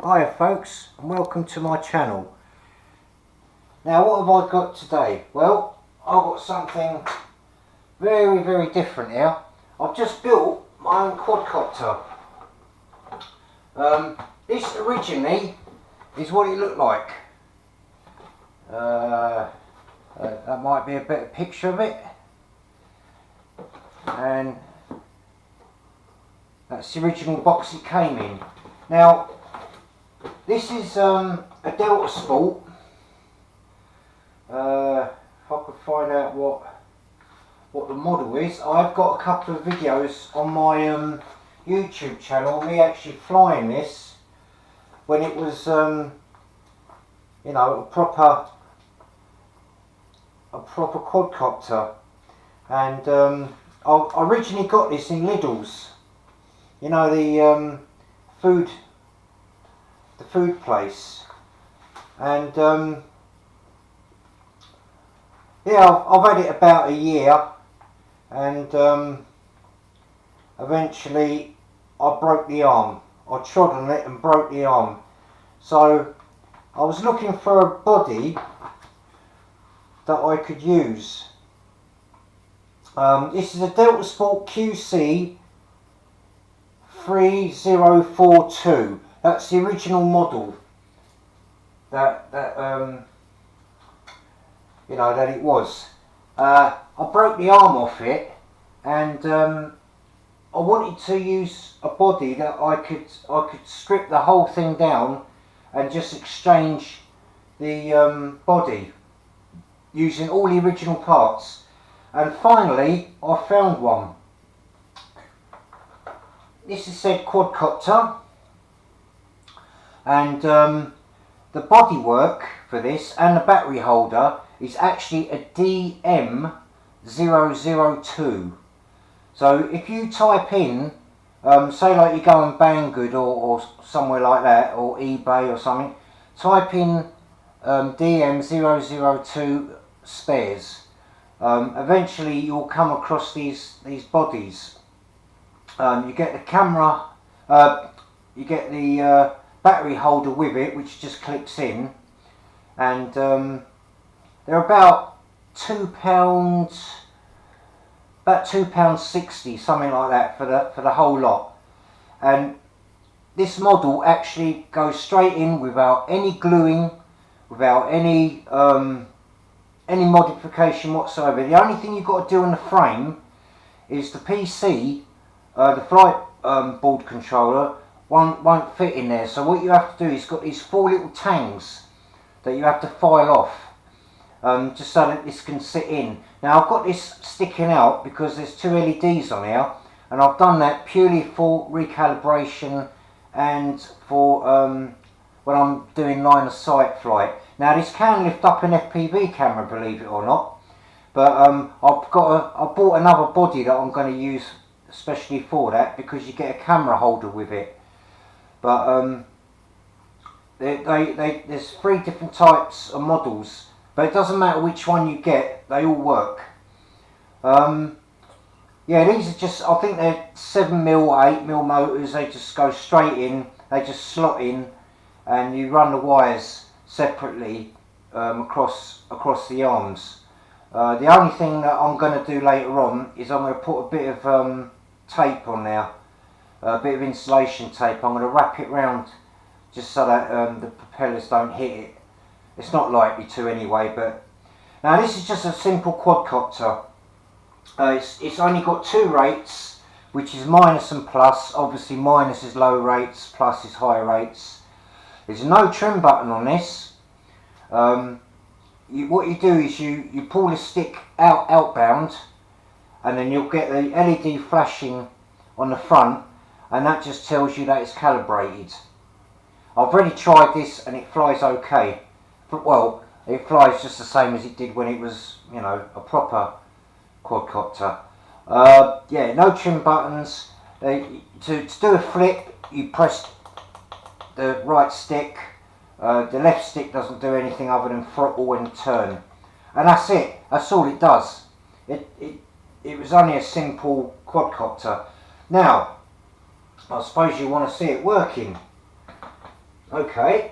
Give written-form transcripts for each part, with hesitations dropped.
Hiya folks, and welcome to my channel. Now what have I got today? Well, I've got something very different here. I've just built my own quadcopter. This originally is what it looked like. That might be a better picture of it. And that's the original box it came in. Now, this is a Delta Sport. If I could find out what the model is. I've got a couple of videos on my YouTube channel, me actually flying this when it was you know, a proper quadcopter. And I originally got this in Lidl's, you know, the food place. And yeah, I've had it about a year, and eventually I broke the arm. I trod on it and broke the arm. So I was looking for a body that I could use. This is a Delta Sport QC-3042. That's the original model that you know, that it was. I broke the arm off it, and I wanted to use a body that I could strip the whole thing down and just exchange the body using all the original parts. And finally I found one. This is said quadcopter, and the bodywork for this and the battery holder is actually a DM002. So if you type in, say like you go on Banggood or somewhere like that, or eBay or something, type in DM002 spares. Eventually you'll come across these bodies. You get the camera, you get the battery holder with it, which just clips in, and they're about £2, about £2.60, something like that for the whole lot. And this model actually goes straight in without any gluing, without any modification whatsoever. The only thing you've got to do on the frame is the PC, the flight board controller won't fit in there. So what you have to do is got these 4 little tangs that you have to file off, just so that this can sit in. Now I've got this sticking out because there's 2 LEDs on here, and I've done that purely for recalibration and for when I'm doing line of sight flight. Now this can lift up an FPV camera, believe it or not, but I bought another body that I'm going to use especially for that, because you get a camera holder with it. But there's 3 different types of models, but it doesn't matter which one you get, they all work. Yeah, these are just, I think they're 7mm or 8mm motors. They just go straight in, they just slot in, and you run the wires separately across the arms. The only thing that I'm going to do later on is I'm going to put a bit of tape on there, a bit of insulation tape. I'm going to wrap it round just so that the propellers don't hit it. It's not likely to anyway. But now this is just a simple quadcopter. It's only got 2 rates, which is minus and plus. Obviously minus is low rates, plus is high rates. There's no trim button on this. What you do is you pull the stick outbound, and then you'll get the LED flashing on the front, and that just tells you that it's calibrated. I've already tried this and it flies okay. But, well, it flies just the same as it did when it was, you know, a proper quadcopter. Yeah, no trim buttons. To do a flip, you press the right stick. The left stick doesn't do anything other than throttle and turn, and that's it. That's all it does. It was only a simple quadcopter. Now I suppose you want to see it working. Okay,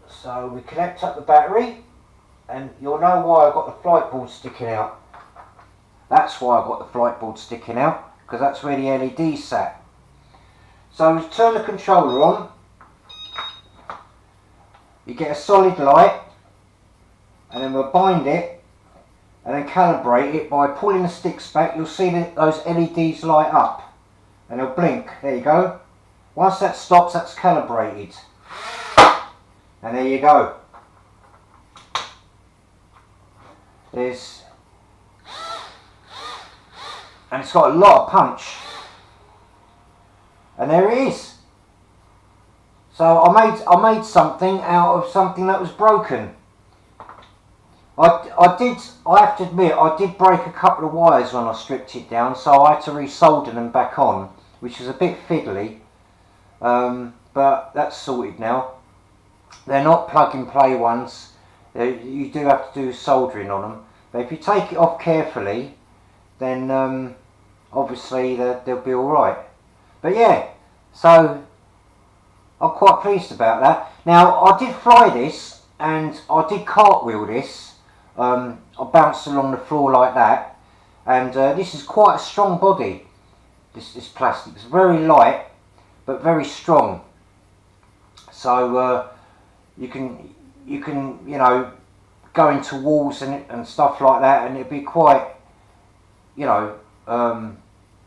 so we connect up the battery, and you'll know why I've got the flight board sticking out. That's why I've got the flight board sticking out, because that's where the LED sat. So we turn the controller on, you get a solid light, and then we'll bind it and then calibrate it by pulling the sticks back. You'll see that those LEDs light up and they'll blink. There you go. Once that stops, that's calibrated, and there you go. And it's got a lot of punch, and there it is. So I made something out of something that was broken. I have to admit, I did break a couple of wires when I stripped it down, so I had to resolder them back on, which was a bit fiddly, but that's sorted now. They're not plug and play ones. You do have to do soldering on them, but if you take it off carefully, then obviously they'll be alright. But yeah, so I'm quite pleased about that. Now, I did fly this and I did cartwheel this. I bounced along the floor like that, and this is quite a strong body. This plastic is very light but very strong. So you can you know, go into walls and stuff like that, and it'd be quite, you know,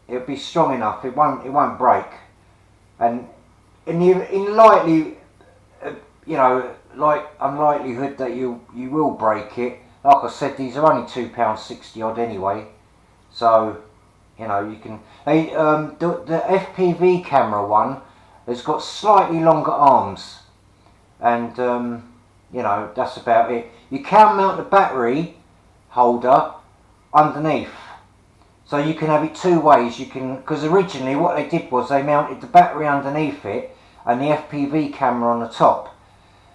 it'll be strong enough. It won't break. And in likely, you know, like unlikelihood that you will break it. Like I said, these are only £2.60 odd anyway. So, you know, you can. The FPV camera one has got slightly longer arms, and you know, that's about it. You can mount the battery holder underneath. So you can have it two ways. You can, because originally what they did was they mounted the battery underneath it and the FPV camera on the top.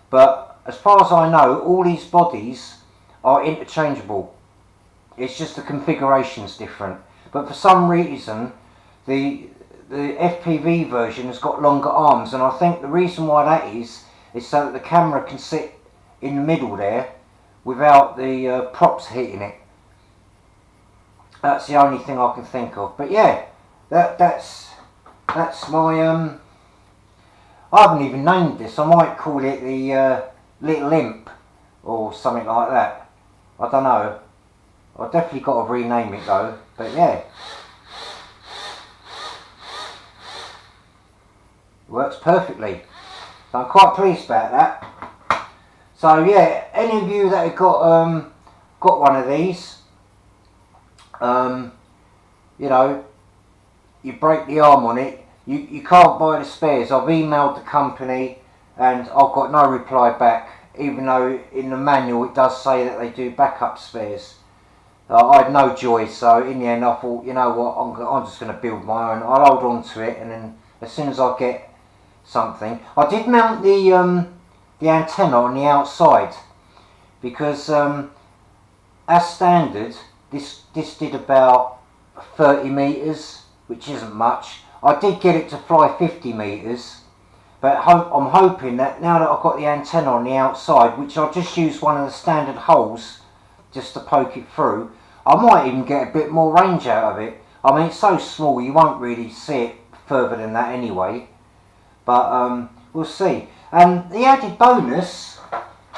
But as far as I know, all these bodies are interchangeable. It's just the configuration's different. But for some reason, the FPV version has got longer arms, and I think the reason why that is so that the camera can sit in the middle there without the props hitting it. That's the only thing I can think of. But yeah, that's my I haven't even named this. I might call it the Little Imp or something like that. I don't know. I've definitely got to rename it though. But yeah, works perfectly. So I'm quite pleased about that. So yeah, any of you that have got one of these, you know, you break the arm on it, you can't buy the spares. I've emailed the company and I've got no reply back, even though in the manual it does say that they do backup spares. I had no joy, so in the end I thought, you know what, I'm just going to build my own. I'll hold on to it, and then as soon as I get something. I did mount the antenna on the outside, because as standard this did about 30 metres, which isn't much. I did get it to fly 50 metres, but I'm hoping that now that I've got the antenna on the outside, which I'll just use one of the standard holes just to poke it through, I might even get a bit more range out of it. I mean, it's so small you won't really see it further than that anyway, but we'll see. And the added bonus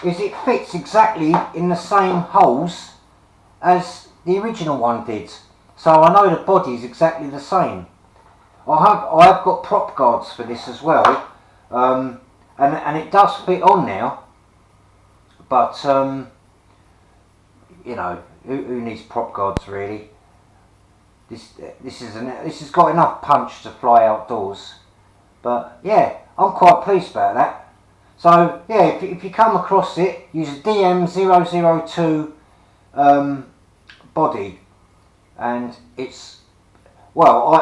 is it fits exactly in the same holes as the original one did, so I know the body is exactly the same. I have got prop guards for this as well, and it does fit on now, but you know, who needs prop guards really? This has got enough punch to fly outdoors. But yeah, I'm quite pleased about that. So yeah, if you come across it, use a DM002 body, and it's, well,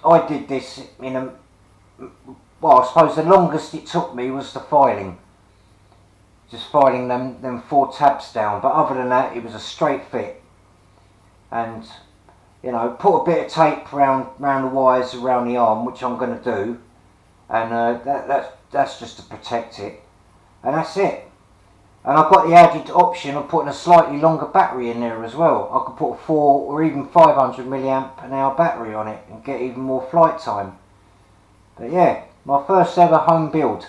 I did this in a, well, I suppose the longest it took me was the filing. Just filing them 4 tabs down, but other than that it was a straight fit. And you know, put a bit of tape around the wires around the arm, which I'm going to do, and that's just to protect it, and that's it. And I've got the added option of putting a slightly longer battery in there as well. I could put a 4 or even 500 milliamp an hour battery on it and get even more flight time. But yeah, my first ever home build.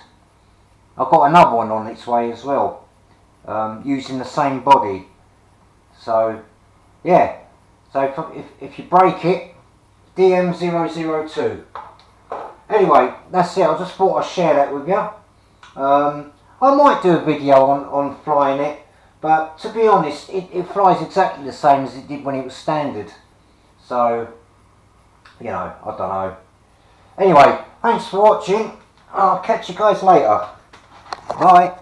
I've got another one on its way as well, using the same body. So yeah, so if you break it, DM002. Anyway, that's it. I just thought I'd share that with you. I might do a video on flying it, but to be honest, it flies exactly the same as it did when it was standard. So, you know, I don't know. Anyway, thanks for watching. I'll catch you guys later. Bye.